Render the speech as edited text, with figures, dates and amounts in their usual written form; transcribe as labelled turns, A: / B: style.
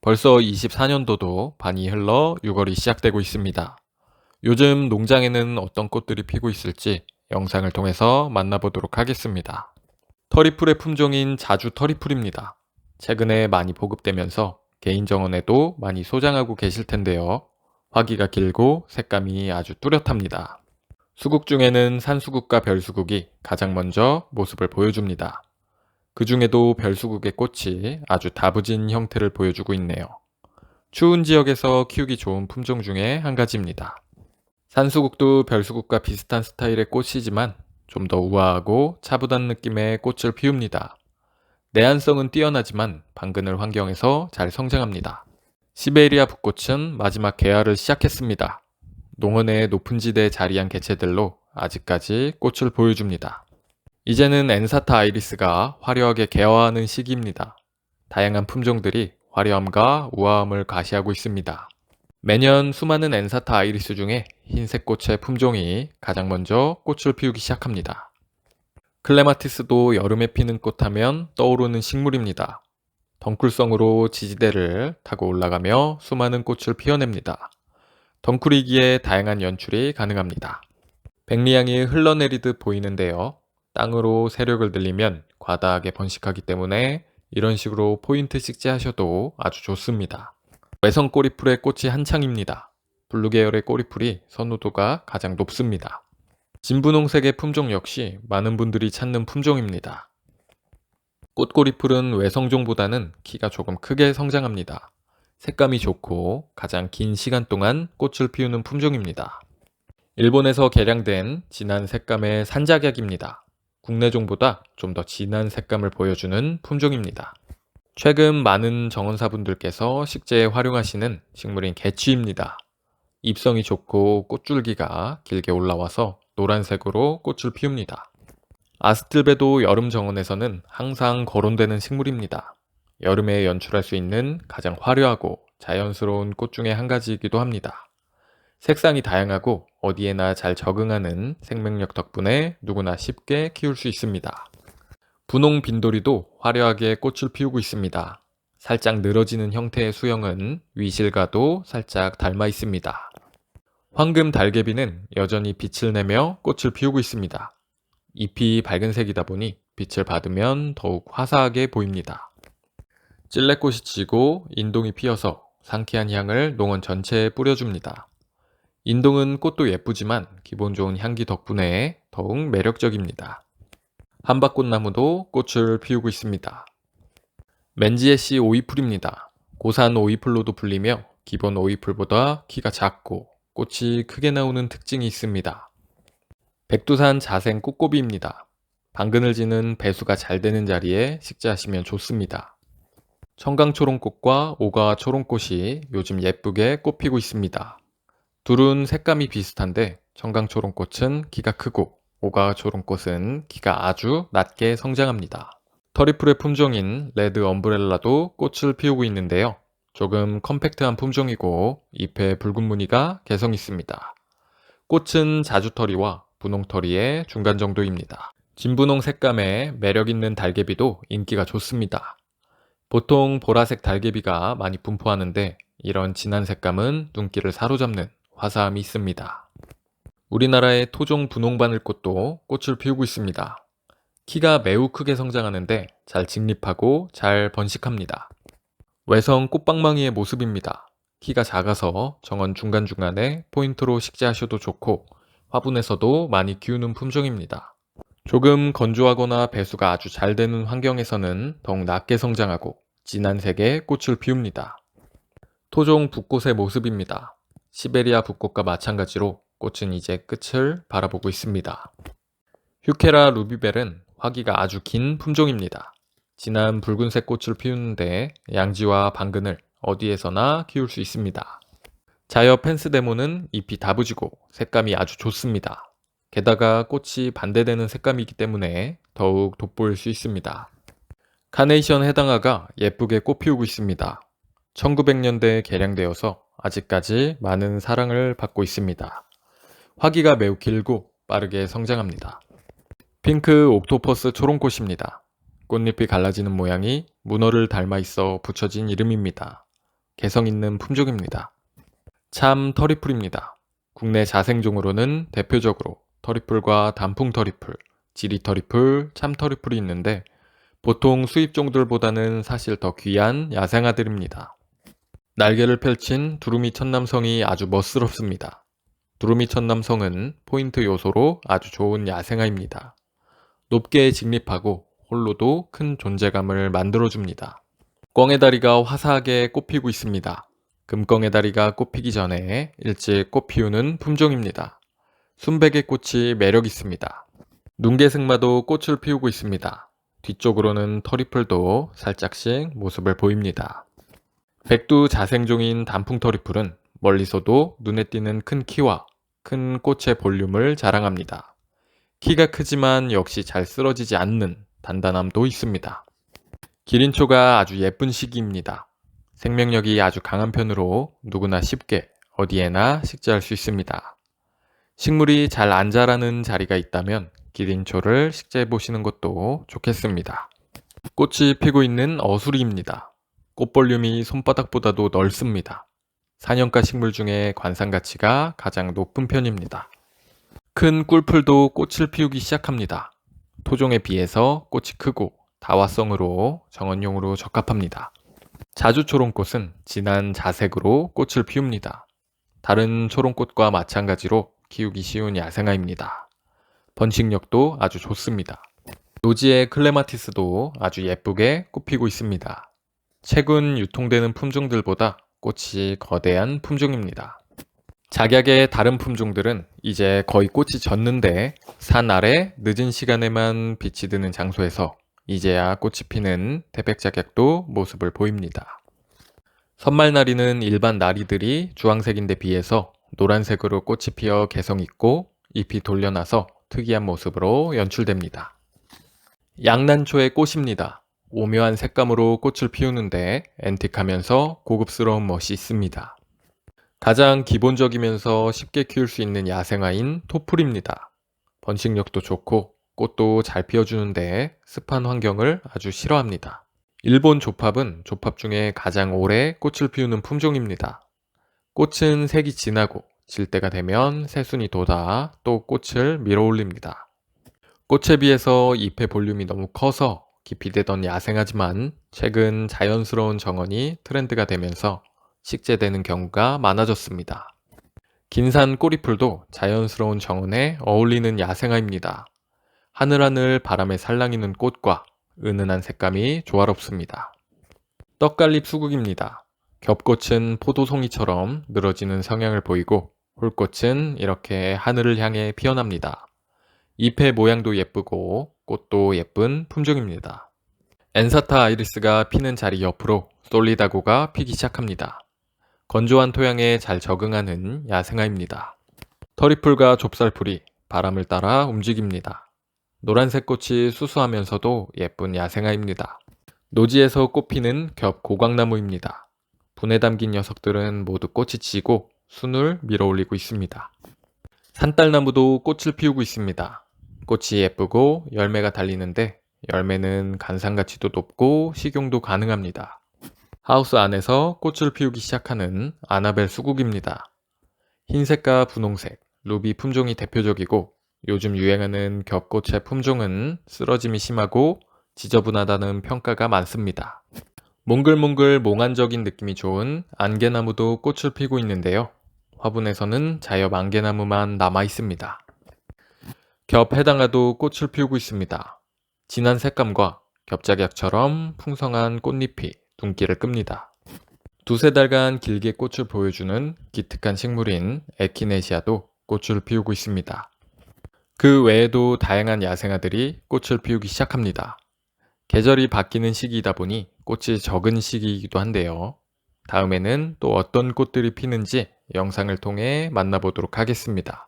A: 벌써 24년도도 반이 흘러 6월이 시작되고 있습니다. 요즘 농장에는 어떤 꽃들이 피고 있을지 영상을 통해서 만나보도록 하겠습니다. 터리풀의 품종인 자주 터리풀입니다. 최근에 많이 보급되면서 개인 정원에도 많이 소장하고 계실 텐데요. 화기가 길고 색감이 아주 뚜렷합니다. 수국 중에는 산수국과 별수국이 가장 먼저 모습을 보여줍니다. 그 중에도 별수국의 꽃이 아주 다부진 형태를 보여주고 있네요. 추운 지역에서 키우기 좋은 품종 중에 한 가지입니다. 산수국도 별수국과 비슷한 스타일의 꽃이지만 좀 더 우아하고 차분한 느낌의 꽃을 피웁니다. 내한성은 뛰어나지만 방그늘 환경에서 잘 성장합니다. 시베리아 붓꽃은 마지막 개화를 시작했습니다. 농원의 높은 지대에 자리한 개체들로 아직까지 꽃을 보여줍니다. 이제는 엔사타 아이리스가 화려하게 개화하는 시기입니다. 다양한 품종들이 화려함과 우아함을 가시하고 있습니다. 매년 수많은 엔사타 아이리스 중에 흰색 꽃의 품종이 가장 먼저 꽃을 피우기 시작합니다. 클레마티스도 여름에 피는 꽃하면 떠오르는 식물입니다. 덩쿨성으로 지지대를 타고 올라가며 수많은 꽃을 피워냅니다. 덩쿨이기에 다양한 연출이 가능합니다. 백리향이 흘러내리듯 보이는데요. 땅으로 세력을 들리면 과다하게 번식하기 때문에 이런 식으로 포인트 식재하셔도 아주 좋습니다. 외성 꼬리풀의 꽃이 한창입니다. 블루 계열의 꼬리풀이 선호도가 가장 높습니다. 진분홍색의 품종 역시 많은 분들이 찾는 품종입니다. 꽃꼬리풀은 외성종보다는 키가 조금 크게 성장합니다. 색감이 좋고 가장 긴 시간 동안 꽃을 피우는 품종입니다. 일본에서 개량된 진한 색감의 산작약입니다. 국내종보다 좀 더 진한 색감을 보여주는 품종입니다. 최근 많은 정원사분들께서 식재에 활용하시는 식물인 개취입니다. 잎성이 좋고 꽃줄기가 길게 올라와서 노란색으로 꽃을 피웁니다. 아스틸베도 여름 정원에서는 항상 거론되는 식물입니다. 여름에 연출할 수 있는 가장 화려하고 자연스러운 꽃 중에 한 가지이기도 합니다. 색상이 다양하고 어디에나 잘 적응하는 생명력 덕분에 누구나 쉽게 키울 수 있습니다. 분홍 빈도리도 화려하게 꽃을 피우고 있습니다. 살짝 늘어지는 형태의 수영은 위실과도 살짝 닮아 있습니다. 황금 달개비는 여전히 빛을 내며 꽃을 피우고 있습니다. 잎이 밝은색이다 보니 빛을 받으면 더욱 화사하게 보입니다. 찔레꽃이 지고 인동이 피어서 상쾌한 향을 농원 전체에 뿌려줍니다. 인동은 꽃도 예쁘지만 기본 좋은 향기 덕분에 더욱 매력적입니다. 함박꽃나무도 꽃을 피우고 있습니다. 맨지에씨 오이풀입니다. 고산 오이풀로도 불리며 기본 오이풀보다 키가 작고 꽃이 크게 나오는 특징이 있습니다. 백두산 자생 꽃고비입니다. 방그늘지는 배수가 잘 되는 자리에 식재하시면 좋습니다. 청강초롱꽃과 오가초롱꽃이 요즘 예쁘게 꽃피고 있습니다. 둘은 색감이 비슷한데 청강초롱꽃은 키가 크고 오가초롱꽃은 키가 아주 낮게 성장합니다. 터리풀의 품종인 레드 엄브렐라도 꽃을 피우고 있는데요. 조금 컴팩트한 품종이고 잎에 붉은 무늬가 개성 있습니다. 꽃은 자주터리와 분홍터리의 중간 정도입니다. 진분홍 색감의 매력 있는 달개비도 인기가 좋습니다. 보통 보라색 달개비가 많이 분포하는데 이런 진한 색감은 눈길을 사로잡는 화사함이 있습니다. 우리나라의 토종 분홍바늘꽃도 꽃을 피우고 있습니다. 키가 매우 크게 성장하는데 잘 직립하고 잘 번식합니다. 외성 꽃방망이의 모습입니다. 키가 작아서 정원 중간중간에 포인트로 식재하셔도 좋고 화분에서도 많이 키우는 품종입니다. 조금 건조하거나 배수가 아주 잘 되는 환경에서는 더욱 낮게 성장하고 진한 색의 꽃을 피웁니다. 토종 붓꽃의 모습입니다. 시베리아 붓꽃과 마찬가지로 꽃은 이제 끝을 바라보고 있습니다. 휴케라 루비벨은 화기가 아주 긴 품종입니다. 진한 붉은색 꽃을 피우는데 양지와 방그늘 어디에서나 키울 수 있습니다. 자여 펜스데모는 잎이 다부지고 색감이 아주 좋습니다. 게다가 꽃이 반대되는 색감이기 때문에 더욱 돋보일 수 있습니다. 카네이션 해당화가 예쁘게 꽃 피우고 있습니다. 1900년대에 개량되어서 아직까지 많은 사랑을 받고 있습니다. 화기가 매우 길고 빠르게 성장합니다. 핑크 옥토퍼스 초롱꽃입니다. 꽃잎이 갈라지는 모양이 문어를 닮아 있어 붙여진 이름입니다. 개성 있는 품종입니다. 참 터리풀입니다. 국내 자생종으로는 대표적으로 터리풀과 단풍 터리풀, 지리 터리풀, 참 터리풀이 있는데 보통 수입종들보다는 사실 더 귀한 야생아들입니다. 날개를 펼친 두루미 천남성이 아주 멋스럽습니다. 두루미 천남성은 포인트 요소로 아주 좋은 야생아입니다. 높게 직립하고 홀로도 큰 존재감을 만들어줍니다. 꿩의 다리가 화사하게 꽃피고 있습니다. 금꿩의 다리가 꽃피기 전에 일찍 꽃 피우는 품종입니다. 순백의 꽃이 매력 있습니다. 눈개승마도 꽃을 피우고 있습니다. 뒤쪽으로는 터리풀도 살짝씩 모습을 보입니다. 백두 자생종인 단풍 터리풀은 멀리서도 눈에 띄는 큰 키와 큰 꽃의 볼륨을 자랑합니다. 키가 크지만 역시 잘 쓰러지지 않는 단단함도 있습니다. 기린초가 아주 예쁜 시기입니다. 생명력이 아주 강한 편으로 누구나 쉽게 어디에나 식재할 수 있습니다. 식물이 잘 안 자라는 자리가 있다면 기린초를 식재해 보시는 것도 좋겠습니다. 꽃이 피고 있는 어수리입니다. 꽃볼륨이 손바닥보다도 넓습니다. 사년가 식물 중에 관상 가치가 가장 높은 편입니다. 큰 꿀풀도 꽃을 피우기 시작합니다. 토종에 비해서 꽃이 크고 다화성으로 정원용으로 적합합니다. 자주초롱꽃은 진한 자색으로 꽃을 피웁니다. 다른 초롱꽃과 마찬가지로 키우기 쉬운 야생아입니다. 번식력도 아주 좋습니다. 노지의 클레마티스도 아주 예쁘게 꽃피고 있습니다. 최근 유통되는 품종들보다 꽃이 거대한 품종입니다. 작약의 다른 품종들은 이제 거의 꽃이 졌는데 산 아래 늦은 시간에만 빛이 드는 장소에서 이제야 꽃이 피는 태백작약도 모습을 보입니다. 선말나리는 일반 나리들이 주황색인데 비해서 노란색으로 꽃이 피어 개성 있고 잎이 돌려나서 특이한 모습으로 연출됩니다. 양난초의 꽃입니다. 오묘한 색감으로 꽃을 피우는데 앤틱하면서 고급스러운 멋이 있습니다. 가장 기본적이면서 쉽게 키울 수 있는 야생아인 토풀입니다. 번식력도 좋고 꽃도 잘 피워주는데 습한 환경을 아주 싫어합니다. 일본 조팝은 조팝 중에 가장 오래 꽃을 피우는 품종입니다. 꽃은 색이 진하고 질 때가 되면 새순이 돋아 또 꽃을 밀어올립니다. 꽃에 비해서 잎의 볼륨이 너무 커서 기피되던 야생하지만 최근 자연스러운 정원이 트렌드가 되면서 식재되는 경우가 많아졌습니다. 긴산 꼬리풀도 자연스러운 정원에 어울리는 야생아입니다. 하늘하늘 바람에 살랑이는 꽃과 은은한 색감이 조화롭습니다. 떡갈립 수국입니다. 겹꽃은 포도송이처럼 늘어지는 성향을 보이고 홀꽃은 이렇게 하늘을 향해 피어납니다. 잎의 모양도 예쁘고 꽃도 예쁜 품종입니다. 엔사타 아이리스가 피는 자리 옆으로 솔리다고가 피기 시작합니다. 건조한 토양에 잘 적응하는 야생아입니다. 터리풀과 좁쌀풀이 바람을 따라 움직입니다. 노란색 꽃이 수수하면서도 예쁜 야생아입니다. 노지에서 꽃피는 겹 고광나무입니다. 분에 담긴 녀석들은 모두 꽃이 지고 순을 밀어올리고 있습니다. 산딸나무도 꽃을 피우고 있습니다. 꽃이 예쁘고 열매가 달리는데 열매는 간상가치도 높고 식용도 가능합니다. 하우스 안에서 꽃을 피우기 시작하는 아나벨 수국입니다. 흰색과 분홍색, 루비 품종이 대표적이고 요즘 유행하는 겹꽃의 품종은 쓰러짐이 심하고 지저분하다는 평가가 많습니다. 몽글몽글 몽환적인 느낌이 좋은 안개나무도 꽃을 피고 있는데요. 화분에서는 자엽 안개나무만 남아 있습니다. 겹 해당아도 꽃을 피우고 있습니다. 진한 색감과 겹작약처럼 풍성한 꽃잎이 눈길을 끕니다. 두세 달간 길게 꽃을 보여주는 기특한 식물인 에키네시아도 꽃을 피우고 있습니다. 그 외에도 다양한 야생아들이 꽃을 피우기 시작합니다. 계절이 바뀌는 시기이다 보니 꽃이 적은 시기이기도 한데요. 다음에는 또 어떤 꽃들이 피는지 영상을 통해 만나보도록 하겠습니다.